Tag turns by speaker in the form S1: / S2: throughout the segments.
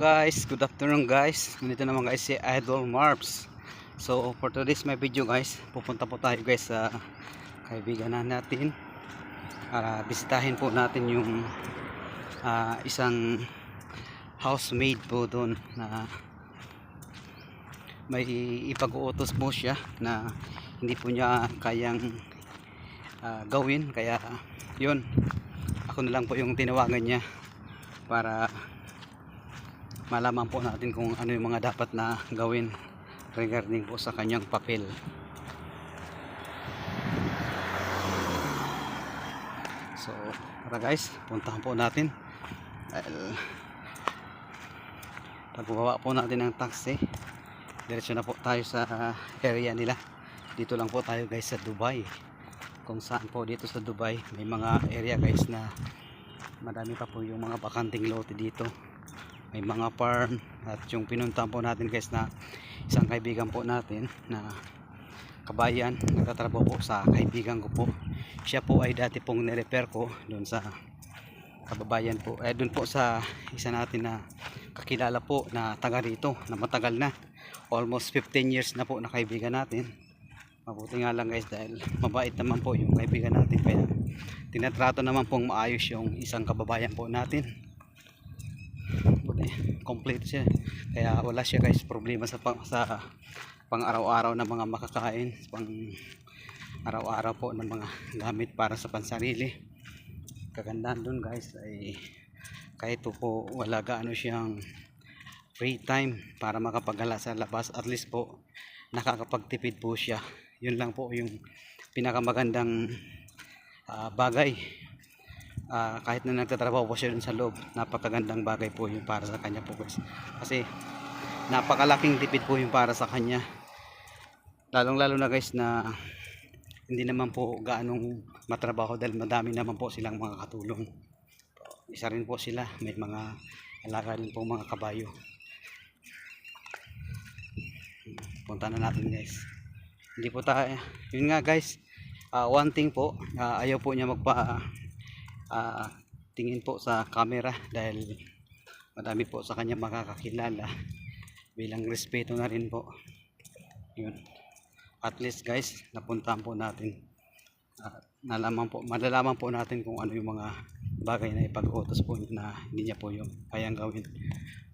S1: Guys, good afternoon guys. Ganito naman guys si Idol Marps. So for today's my video guys, pupunta po tayo guys sa kaibigan natin. Bisitahin po natin yung isang housemaid po doon na may ipag-uutos po siya na hindi po niya kayang gawin. Kaya yun, ako na lang po yung tinawagan niya para malaman po natin kung ano yung mga dapat na gawin regarding po sa kanyang papel. So tara guys, puntahan po natin. Pagbaba po natin ng taxi, diretso na po tayo sa area nila. Dito lang po tayo guys sa Dubai, kung saan po dito sa Dubai may mga area guys na madami pa po yung mga bakanting lote dito. May mga farm. At yung pinuntahan po natin guys na isang kaibigan po natin na kabayan, nagtatrabaho po sa kaibigan ko po. Siya po ay dati pong nirepair ko doon sa kababayan po, doon po sa isa natin na kakilala po na taga rito na matagal na, almost 15 years na po na kaibigan natin. Mabuti nga lang guys dahil mabait naman po yung kaibigan natin, kaya tinatrato naman pong maayos yung isang kababayan po natin. Complete siya, kaya wala siya guys problema sa pang araw-araw na mga makakain, pang araw-araw po ng mga gamit para sa pansarili. Kagandahan dun guys ay kahit po wala gaano siyang free time para makapagala sa labas, at least po nakakapagtipid po siya. Yun lang po yung pinakamagandang bagay. Kahit na nagtatrabaho po siya dun sa loob, napakagandang bagay po yung para sa kanya po guys, kasi napakalaking tipid po yung para sa kanya, lalong lalo na guys na hindi naman po gaanong matrabaho dahil madami naman po silang mga katulong. Isa rin po sila, may mga alaga rin po mga kabayo. Punta na natin guys. Hindi po tayo, yun nga guys, one thing po, ayaw po niya tingin po sa camera dahil madami po sa kanya makakakilala, bilang respeto na rin po yun. At least guys, napuntahan po natin, malalaman po natin kung ano yung mga bagay na ipag-utos po na hindi niya po yung kayang gawin.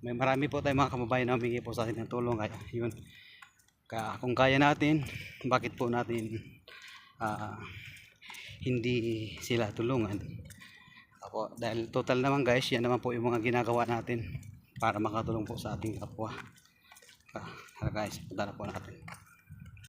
S1: May marami po tayong mga kababayan na humingi po sa atin ng tulong, kaya yun, kung kaya natin, bakit po natin hindi sila tulungan. Dahil total naman guys, yan naman po yung mga ginagawa natin para makatulong po sa ating kapwa. Guys, punta na po natin.